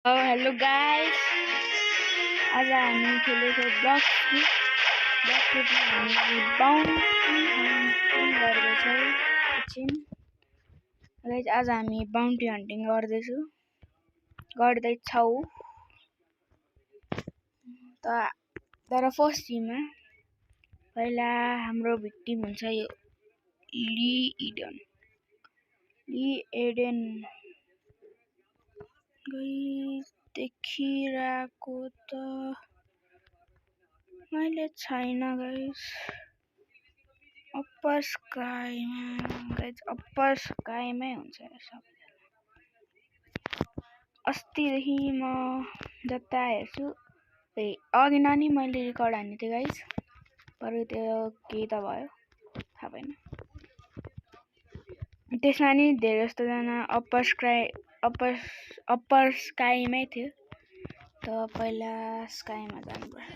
Hello guys, आज हामी खेलेको ब्लकफिटमा हामी बाउन्टी हन्टिङ गर्दैछौँ। एकछिन गाइस, आज हामी बाउन्टी हन्टिङ गर्दैछौँ। तर फर्स्ट टिममा पहिला हाम्रो भिक्टिम हुन्छ यो ली एडेन गाइस। देखिरहेको त मैले छैन गाइस। अप्पर स्काईमै हुन्छ सबैजना। अस्तिदेखि म जता हेर्छु अघि नानी मैले रेकर्ड हान्ने थिएँ गाइस, तर त्यो केही त भयो थाहा भएन। त्यसमा नि धेरै जस्तो जना अप्पर स्काईमै थियो, त पहिला स्काईमा जानुपर्छ।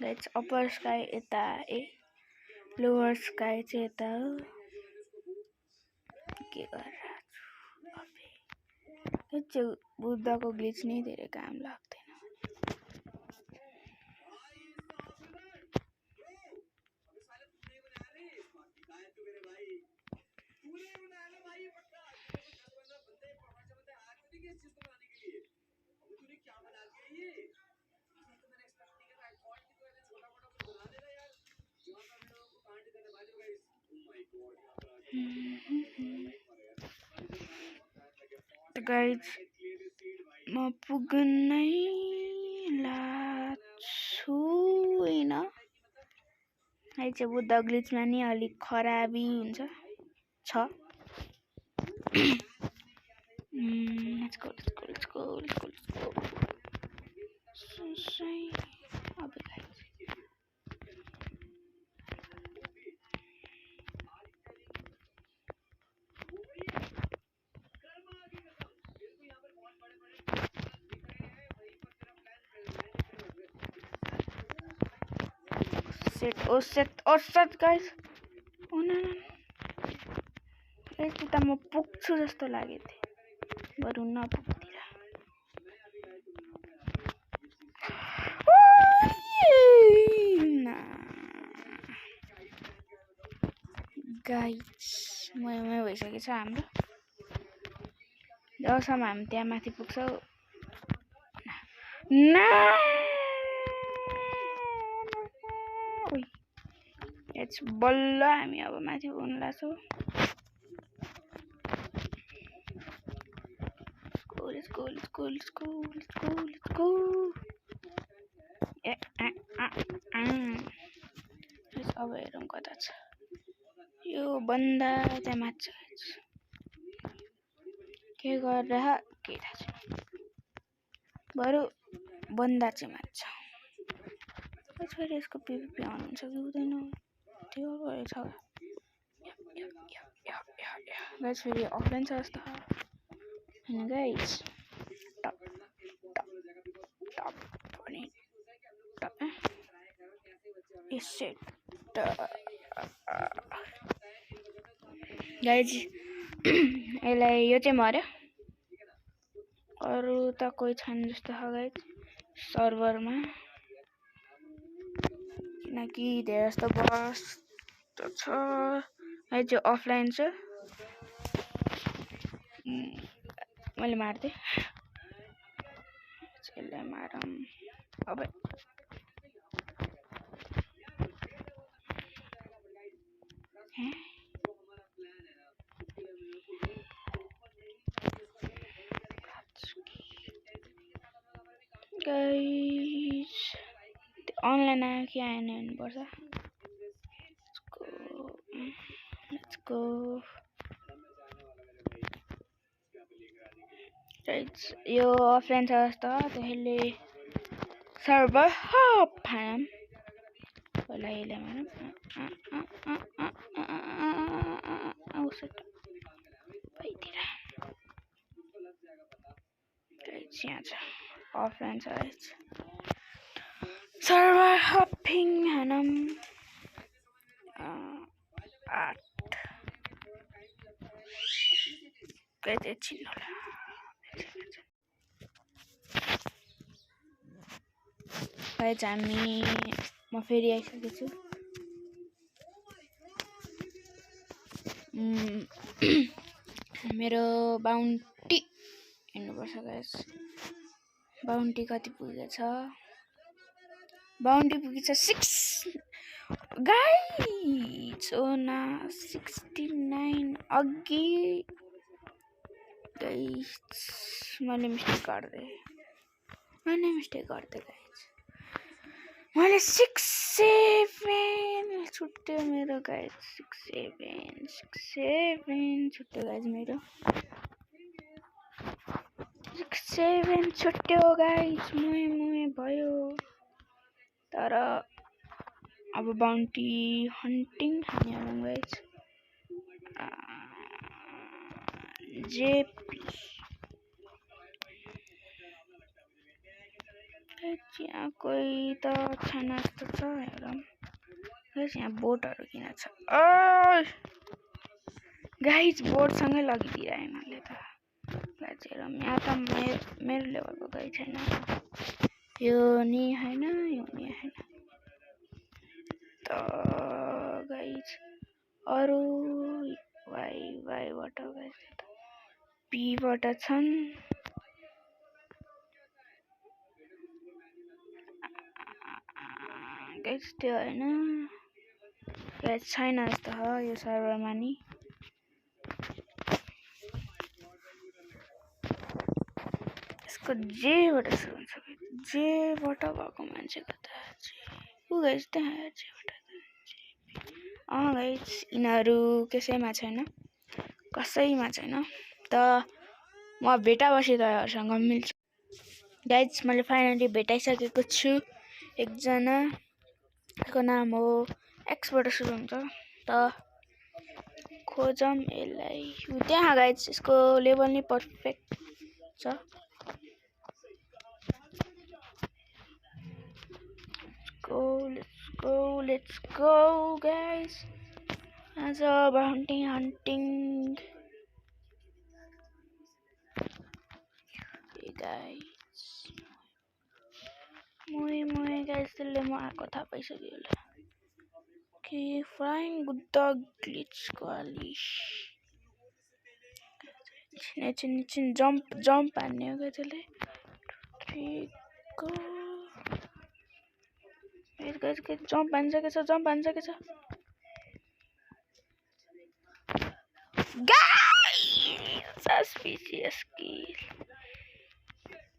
गाइस अप्पर स्काई यता लोवर स्काई चाहिँ यता हो। के गरेर बुद्धको ग्लिच नै धेरै काम लाग्दैन। गाइस म पुग्नै लाग्छु हैन। अहिले चाहिँ बुद्ध ग्लिचमा नि अलिक खराबी हुन्छ छ। Let's go. Oh shit guys. Oh no. यता म पुग्छु जस्तो लागेको थियो, बरु नपुग्दिला। गाइस ममै भइसकेको छ हाम्रो। जबसम्म हामी त्यहाँ माथि पुग्छौँ बल्ल हामी अब माथि पुग्न लाग्छौँ। Let's go. अब हेरौँ कता छ यो बन्दा। त्यहाँ माथि के गरेर के थाहा छैन, बरु बन्दा चाहिँ माथि छ। फेरि यसको पिभीपी अन हुन्छ कि हुँदैन त्यो गरेछ। गाइस फेरि अफलाइन छ जस्तो हैन गाइस। गाइस यसलाई यो चाहिँ मर्यो, अरू त कोही छैन जस्तो छ गाइस सर्भरमा, किनकि धेरै जस्तो बस छ। गाइस यो अफलाइन छ, मैले मार्दै यसलाई मारौँ अब। गाइस अनलाइन आयो कि आएन हेर्नुपर्छ। Let's go. गाइस यो अफलाइन छ जस्तो त्यसले सर्भर फाम पहिला यसलाई मारौँ। यहाँ छ अफलाइन छ गाइज सर्भर हपिङ हनम 8 गाइज एकछिन होला गाइज म फेरि आइसकेको छु मेरो बाउन्टी हेर्नुपर्छ गाइज बाउन्टी कति पुगेछ बाउन्टी पुगेछ 6 गाइज ओना 69 अघि गाइज मैले मिस्टेक गर्दै गाइज मैले 6-7 छुट्यो मेरो गाइज 6-7 छुट्यो गाइज मेरो 6-7 छुट्यो गाइज मुहे भयो तर अब बाउन्टी हन्टिङ हान्यौँ गाइज जेपी यहाँ कोही त छैन जस्तो छ हेरौँ गाइज यहाँ बोटहरू किन छ गाइज बोटसँगै लगिदिएर मैले त गाइज हेरौँ यहाँ त मेरो लेभलको गाई छैन यो नि होइन त गाइज अरू वाइबाट गाइज पीबाट छन् गाइज त्यो होइन गाइज छैन जस्तो हो यो सर्भरमा नि यसको जेबाट सुरु हुन्छ जेबाट भएको मान्छेको त ऊ गाइज त्यहाँ जेबाट गाइज यिनीहरू कसैमा छैन त म भेटाबसी तपाईँहरूसँग मिल्छु गाइज मैले फाइनली भेटाइसकेको छु एकजना को नाम हो एक्सबाट सुरु हुन्छ त खोजौँ यसलाई त्यहाँ गाइज यसको लेभल नि पर्फेक्ट छ let's go guys as a bounty hunting hey guys मोए guys त्यसले म आएको थाहा पाइसक्यो होला कि फ्लाइङ बुद्ध ग्लिच क्वालिस एकछिन जम्प हान्ने हो क्या त्यसले 3 go guys जम्प हान्सकेछ guys suspicious kill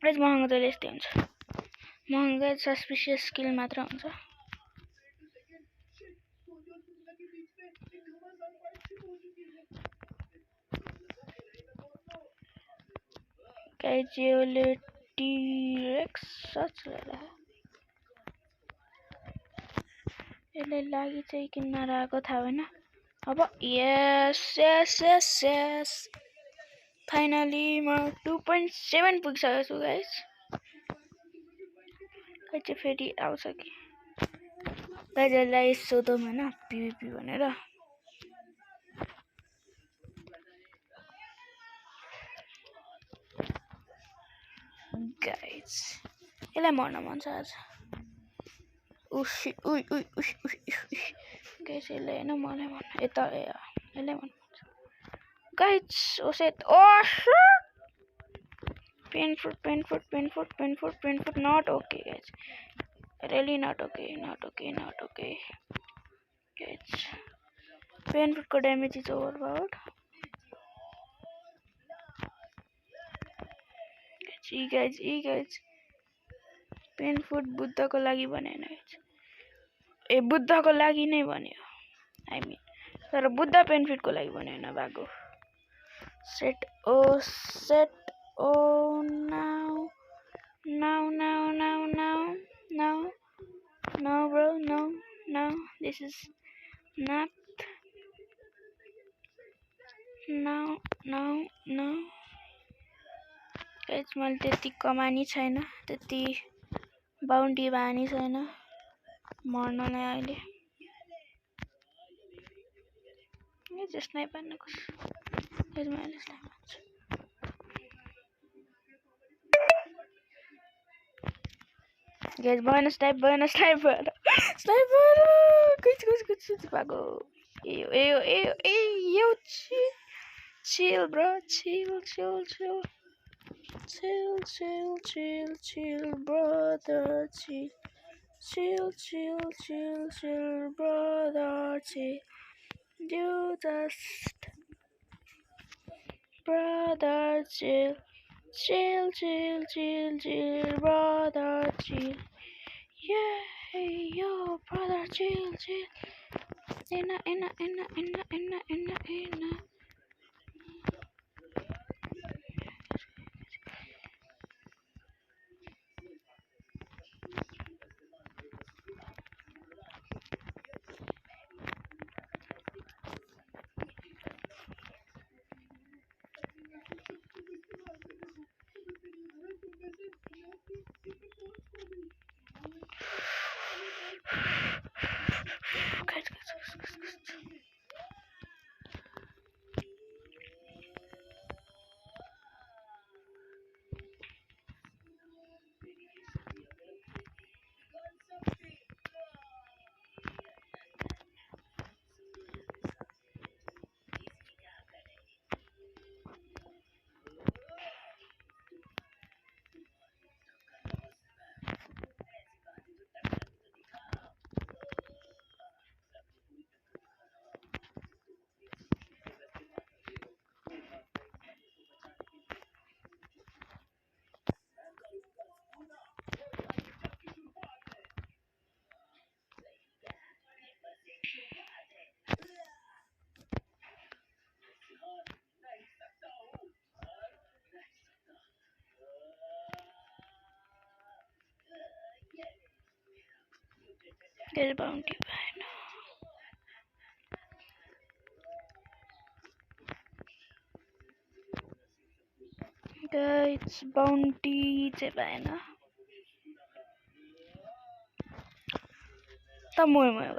गाइस महँगो त यस्तै हुन्छ महँगो सस्पिशियस स्किल मात्र हुन्छ क्याजुअली टी-रेक्स सच होला यसले लागि चाहिँ किन नरहेको थाहा भएन अब यस फाइनली म 2.7 पुगिसकेको छु गाइस कहिले चाहिँ फेरि आउँछ कि गाइजलाई सोधौँ हैन पीवीपी भनेर गाइस यसलाई मर्न मन छ आज उई गाइस यसलाई हैन मलाई मन यता यसलाई मन guys OSAT painful not okay guys really not okay guys painful damage is overpowered guys painful बुद्धको लागि भनेन ए बुद्धको लागि नै भन्यो I mean तर बुद्ध पेनफिटको लागि भनेन बागो set oh no bro no this is not no guys मैले त्यति कमानी छैन, त्यति बााउन्डी बानी छैन मर्नलाई अहिले। जस्ट नै पार्नु कस गाइज मैले स्नाइप गाइज भएन स्नाइप भएन स्नाइपर कुछ भागो यो chill bro, chill brother, chill brother, you just brother, chill brother, chill. Yeah, yo brother, chill. Inna. Get a bounty right now. Guys, bounty चाहिँ भएन त मोय भयो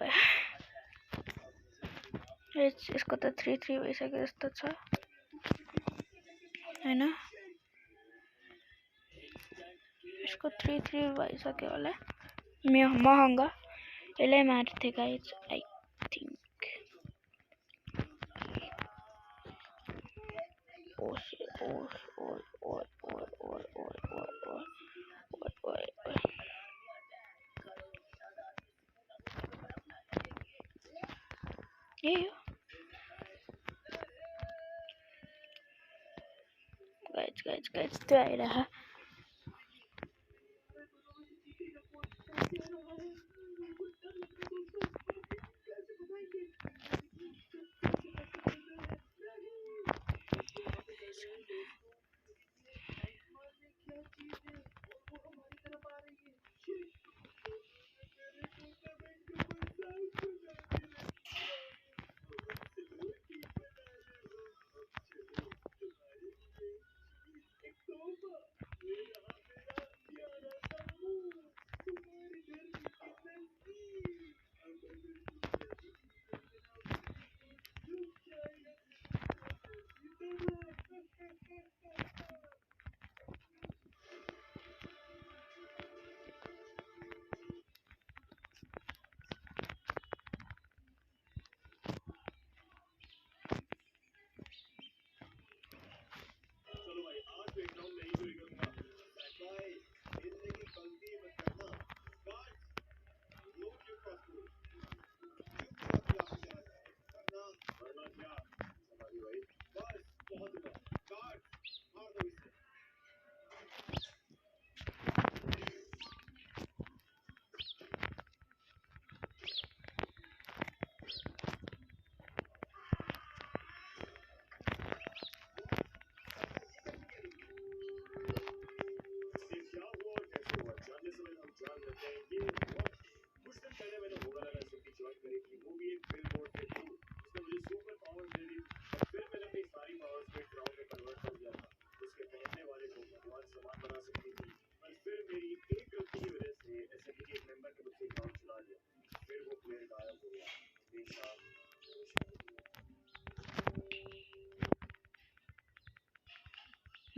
यसको त 3-3 भइसक्यो जस्तो छ हैन यसको 3-3 भइसक्यो होला महँगा यसलाई मार्थे गाइज आई थिंक guys त्यो आइरह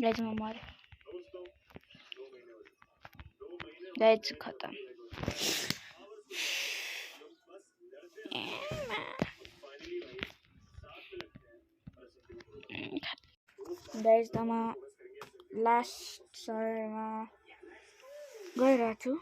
गाइज म मरे गाइज खत्म गाइज त म लास्ट सर्भरमा गइरहेको छु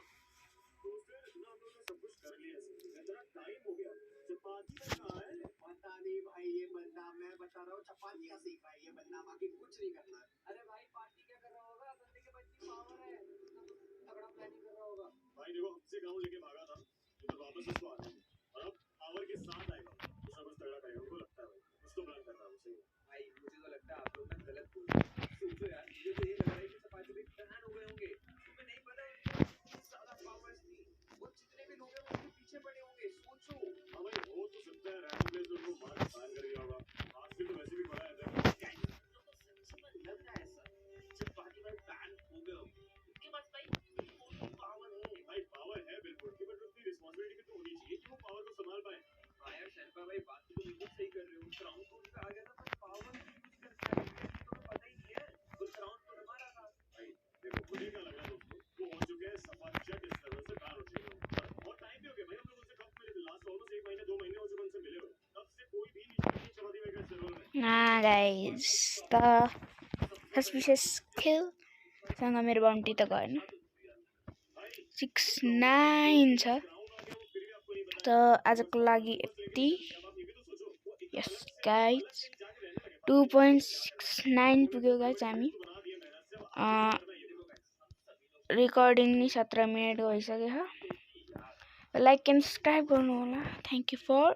गाइज त सस्पिसियस किलसँग मेरो बाउन्टी त गएन 6-9 छ त आजको लागि यति यस गाइज 2.69 पुग्यो गाइज हामी रेकर्डिङ नि 17 मिनेट भइसक्यो लाइक एन्ड सब्सक्राइब गर्नु होला थ्यांक यू फर